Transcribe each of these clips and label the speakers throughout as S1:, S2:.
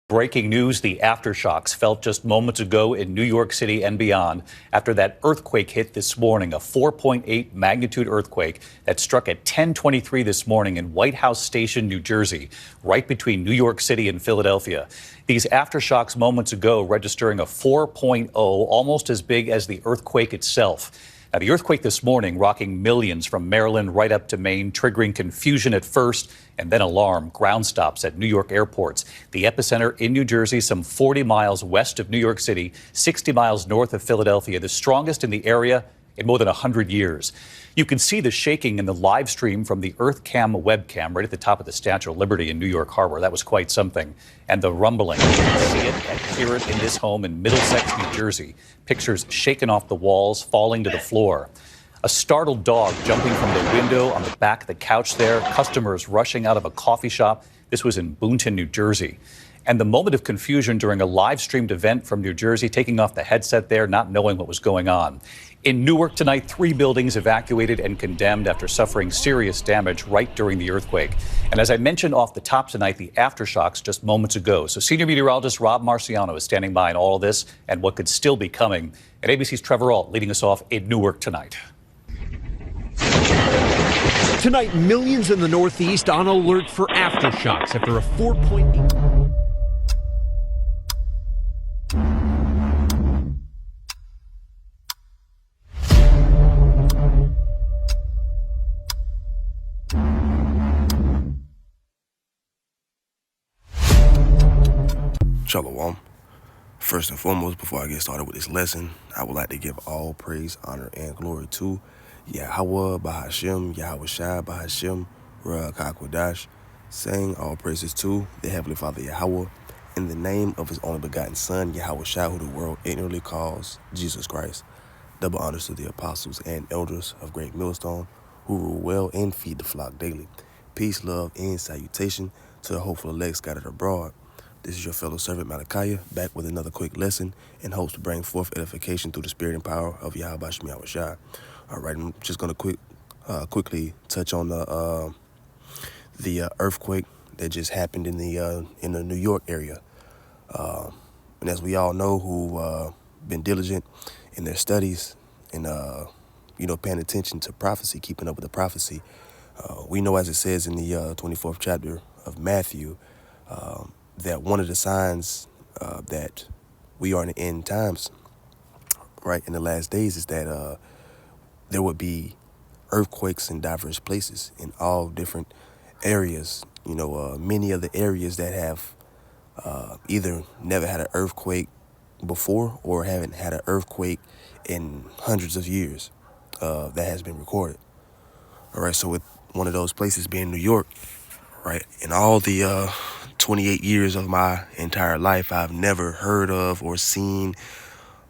S1: Breaking news, the aftershocks felt just moments ago in New York City and beyond after that earthquake hit this morning, a 4.8 magnitude earthquake that struck at 10:23 this morning in White House Station, New Jersey, right between New York City and Philadelphia. These aftershocks moments ago registering a 4.0, almost as big as the earthquake itself. Now, the earthquake this morning rocking millions from Maryland right up to Maine, triggering confusion at first and then alarm, ground stops at New York airports. The epicenter in New Jersey, some 40 miles west of New York City, 60 miles north of Philadelphia, the strongest in the area in more than 100 years. You can see the shaking in the live stream from the EarthCam webcam right at the top of the Statue of Liberty in New York Harbor. That was quite something. And the rumbling, you can see it and hear it in this home in Middlesex, New Jersey. Pictures shaken off the walls, falling to the floor. A startled dog jumping from the window on the back of the couch there. Customers rushing out of a coffee shop. This was in Boonton, New Jersey. And the moment of confusion during a live-streamed event from New Jersey, taking off the headset there, not knowing what was going on. In Newark tonight, 3 buildings evacuated and condemned after suffering serious damage right during the earthquake. And as I mentioned off the top tonight, the aftershocks just moments ago. So senior meteorologist Rob Marciano is standing by in all of this and what could still be coming. And ABC's Trevor Ault leading us off in Newark tonight.
S2: Tonight, millions in the Northeast on alert for aftershocks after a 4.8.
S3: Shalom. First and foremost, before I get started with this lesson, I would like to give all praise, honor, and glory to Yahweh Bahashem, Yahweh Shai Bahashem, Ruach HaKodesh, saying all praises to the Heavenly Father Yahweh, in the name of His only begotten Son, Yahweh Shai, who the world ignorantly calls Jesus Christ. Double honors to the apostles and elders of Great Millstone, who rule well and feed the flock daily. Peace, love, and salutation to the hopeful elect scattered abroad. This is your fellow servant Malachi, back with another quick lesson in hopes to bring forth edification through the spirit and power of Yahweh Shem Yahweh Shai. All right, I'm just going to quickly touch on the earthquake that just happened in the New York area. And as we all know, who been diligent in their studies and paying attention to prophecy, keeping up with the prophecy, we know, as it says in the 24th chapter of Matthew, that one of the signs that we are in the end times, right, in the last days, is that there would be earthquakes in diverse places in all different areas. Many of the areas that have either never had an earthquake before or haven't had an earthquake in hundreds of years that has been recorded. All right, so with one of those places being New York, right, in all the 28 years of my entire life, I've never heard of or seen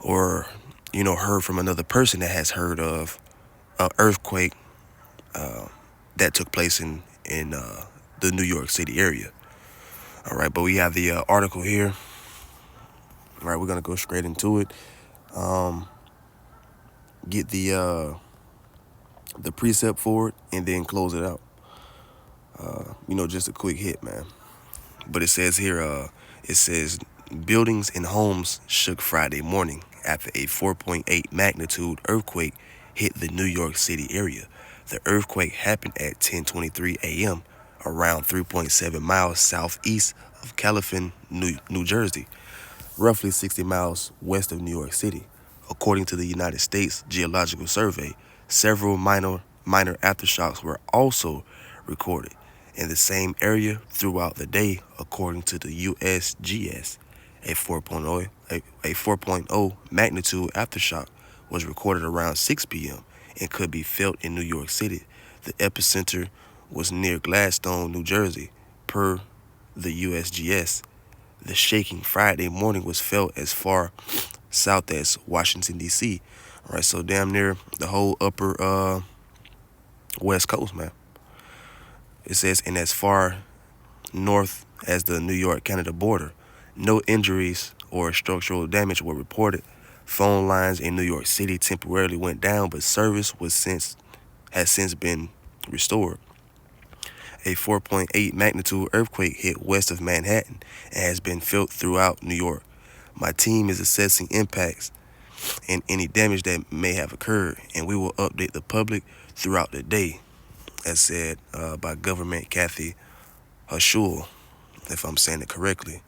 S3: or, heard from another person that has heard of an earthquake that took place in the New York City area. All right, but we have the article here. All right, we're going to go straight into it. Get the precept for it and then close it out. Just a quick hit, man. But it says here, buildings and homes shook Friday morning after a 4.8 magnitude earthquake hit the New York City area. The earthquake happened at 10:23 a.m. around 3.7 miles southeast of Califon, New Jersey, roughly 60 miles west of New York City. According to the United States Geological Survey, several minor aftershocks were also recorded in the same area throughout the day, according to the USGS. A 4.0 magnitude aftershock was recorded around 6 p.m. and could be felt in New York City. The epicenter was near Gladstone, New Jersey, per the USGS. The shaking Friday morning was felt as far south as Washington, D.C. All right, so damn near the whole upper West Coast, man. It says, and as far north as the New York-Canada border. No injuries or structural damage were reported. Phone lines in New York City temporarily went down, but service has since been restored. a 4.8 magnitude earthquake hit west of Manhattan and has been felt throughout New York. My team is assessing impacts and any damage that may have occurred, and we will update the public throughout the day, as said by Government Kathy Hochul, if I'm saying it correctly.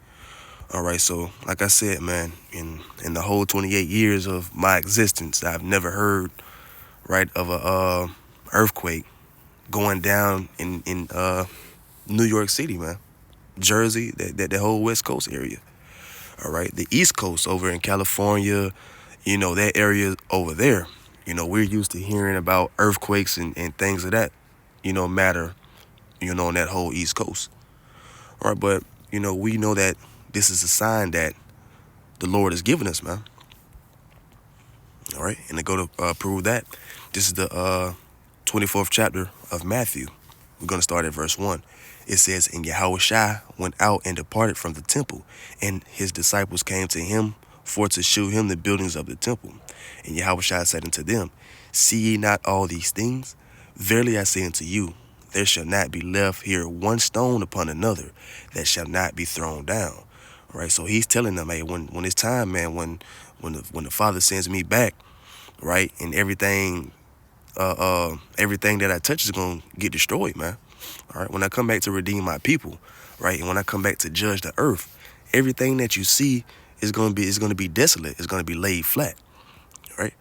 S3: All right, so like I said, man, in the whole 28 years of my existence, I've never heard, right, of a earthquake going down in New York City, man, Jersey, that whole West Coast area. All right, the East Coast over in California, that area over there, we're used to hearing about earthquakes and things of that, matter, on that whole East Coast. All right, but, we know that this is a sign that the Lord has given us, man. All right, and to go to prove that, this is the 24th chapter of Matthew. We're going to start at verse 1. It says, And Yahushua went out and departed from the temple, and his disciples came to him for to shew him the buildings of the temple. And Yahushua said unto them, See ye not all these things? Verily I say unto you, there shall not be left here one stone upon another that shall not be thrown down. All right, so he's telling them, hey, when it's time, man, when the Father sends me back, right, and everything that I touch is gonna get destroyed, man. All right, when I come back to redeem my people, right, and when I come back to judge the earth, everything that you see is gonna be desolate. It's gonna be laid flat. All right.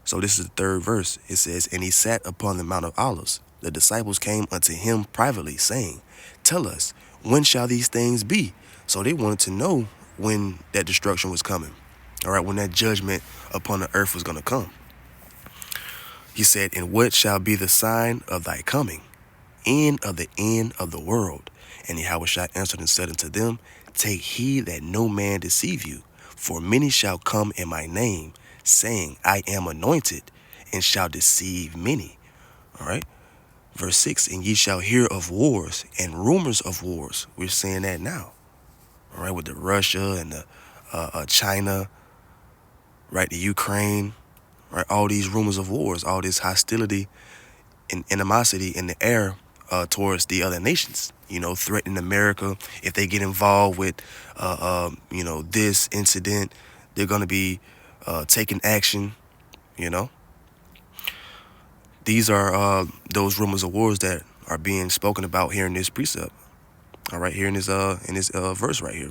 S3: So this is the third verse. It says, And he sat upon the Mount of Olives. The disciples came unto him privately, saying, Tell us, when shall these things be? So they wanted to know when that destruction was coming. All right, when that judgment upon the earth was going to come. He said, And what shall be the sign of thy coming? End of the world. And Yahushua answered and said unto them, Take heed that no man deceive you, for many shall come in my name, saying, I am anointed, and shall deceive many. All right. Verse 6, And ye shall hear of wars and rumors of wars. We're saying that now. All right, with the Russia and the China, right, the Ukraine, right, all these rumors of wars, all this hostility and animosity in the air towards the other nations, threatening America. If they get involved with, this incident, they're going to be taking action, These are those rumors of wars that are being spoken about here in this precept. All right, here in this verse right here.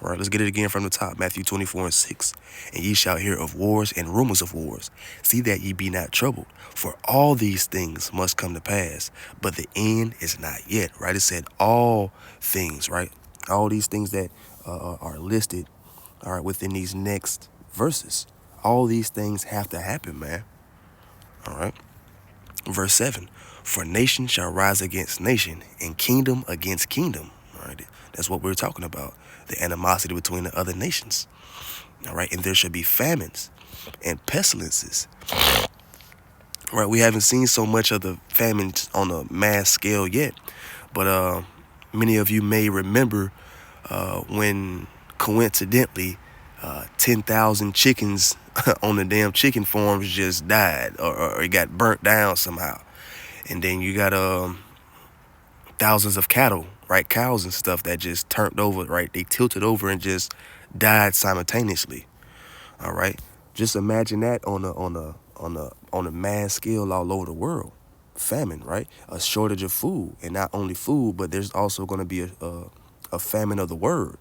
S3: All right, let's get it again from the top. Matthew 24:6. And ye shall hear of wars and rumors of wars. See that ye be not troubled, for all these things must come to pass, but the end is not yet. Right? It said all things, right? All these things that are listed, all right, within these next verses. All these things have to happen, man. All right. Verse 7. For nation shall rise against nation, and kingdom against kingdom. All right. That's what we're talking about. The animosity between the other nations. All right. And there shall be famines and pestilences. All right. We haven't seen so much of the famines on a mass scale yet. But many of you may remember when coincidentally 10,000 chickens on the damn chicken farms just died or it got burnt down somehow. And then you got thousands of cattle, right? Cows and stuff that just turned over, right? They tilted over and just died simultaneously. All right. Just imagine that on a mass scale all over the world. Famine, right? A shortage of food, and not only food, but there's also going to be a famine of the word,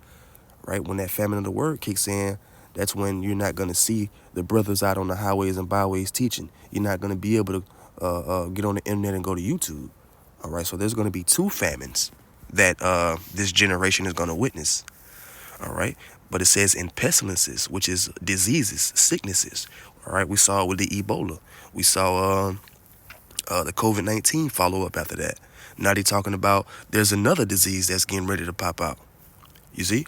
S3: right? When that famine of the word kicks in, that's when you're not going to see the brothers out on the highways and byways teaching. You're not going to be able to get on the internet and go to YouTube. All right. So there's going to be two famines that this generation is going to witness. All right. But it says in pestilences, which is diseases, sicknesses. All right. We saw it with the Ebola. We saw the COVID-19 follow up after that. Now they're talking about there's another disease that's getting ready to pop out. You see?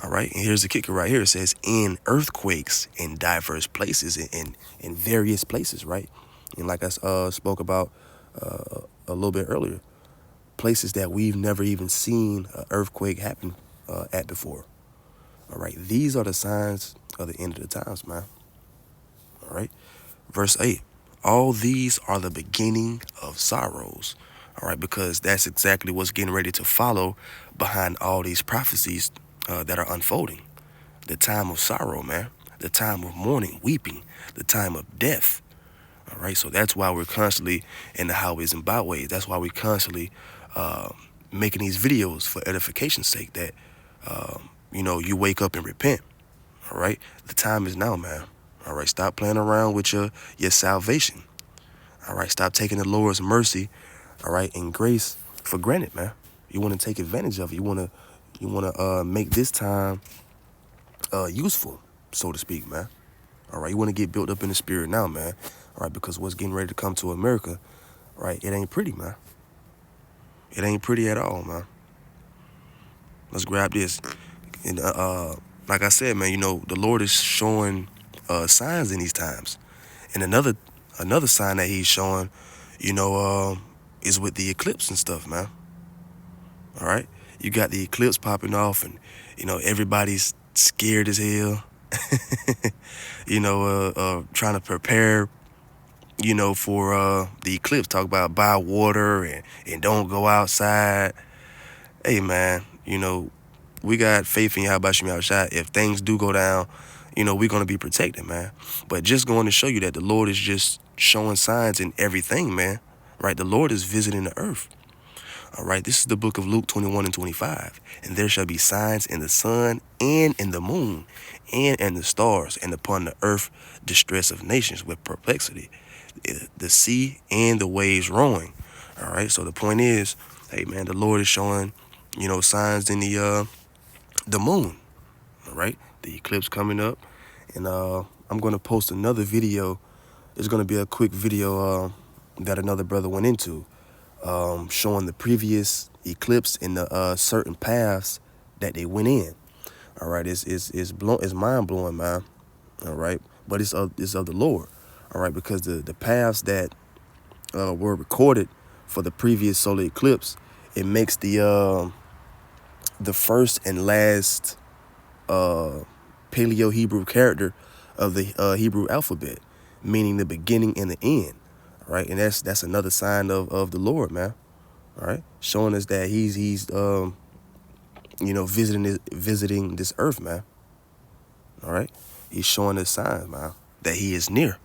S3: All right. And here's the kicker right here. It says in earthquakes in diverse places, in various places. Right. And like I spoke about a little bit earlier, places that we've never even seen an earthquake happen at before. All right. These are the signs of the end of the times, man. All right. Verse 8. All these are the beginning of sorrows. All right, because that's exactly what's getting ready to follow behind all these prophecies that are unfolding. The time of sorrow, man. The time of mourning, weeping, the time of death. All right, so that's why we're constantly in the highways and byways. That's why we're constantly making these videos for edification's sake, that you wake up and repent. All right, the time is now, man. All right, stop playing around with your salvation. All right, stop taking the Lord's mercy, all right, and grace for granted, man. You want to take advantage of it. You want to make this time useful, so to speak, man. All right, you want to get built up in the spirit now, man. All right, because what's getting ready to come to America, right, it ain't pretty, man. It ain't pretty at all, man. Let's grab this. And like I said, man, the Lord is showing signs in these times. And another sign that he's showing, is with the eclipse and stuff, man. All right, you got the eclipse popping off, and everybody's scared as hell. Trying to prepare, for the eclipse. Talk about buy water and don't go outside. Hey, man, we got faith in Yahweh Shem Yahushua. If things do go down, we're going to be protected, man. But just going to show you that the Lord is just showing signs in everything, man. Right? The Lord is visiting the earth. All right, this is the book of Luke 21 and 25. And there shall be signs in the sun and in the moon and in the stars, and upon the earth distress of nations with perplexity, the sea and the waves roaring. All right, so the point is, hey, man, the Lord is showing, signs in the moon. All right, the eclipse coming up. And I'm going to post another video. It's going to be a quick video that another brother went into. Showing the previous eclipse and the certain paths that they went in. All right, it's mind blowing, man. All right, but it's of the Lord. All right, because the paths that were recorded for the previous solar eclipse, it makes the first and last Paleo Hebrew character of the Hebrew alphabet, meaning the beginning and the end. All right, and that's another sign of the Lord, man. All right, showing us that he's visiting this earth, man. All right, he's showing us signs, man, that he is near.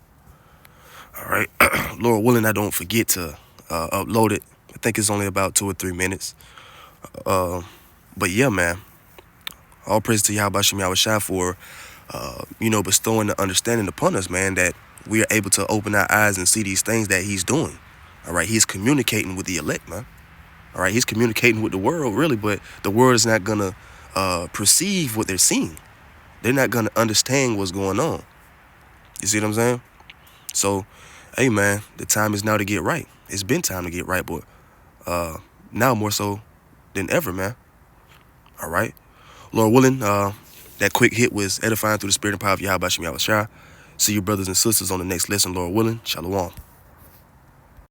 S3: All right, Lord willing, I don't forget to upload it. I think it's only about 2 or 3 minutes. But yeah, man, all praise to Yahweh Shem Yahushua for bestowing the understanding upon us, man, that we are able to open our eyes and see these things that he's doing. All right, he's communicating with the elect, man. All right, he's communicating with the world, really, but the world is not gonna perceive what they're seeing. They're not gonna understand what's going on. You see what I'm saying? So, hey, man, the time is now to get right. It's been time to get right, but now more so than ever, man. All right, Lord willing, that quick hit was edifying through the spirit and power of Yahweh Shem Yahushua. See you brothers and sisters on the next lesson, Lord willing. Shalom.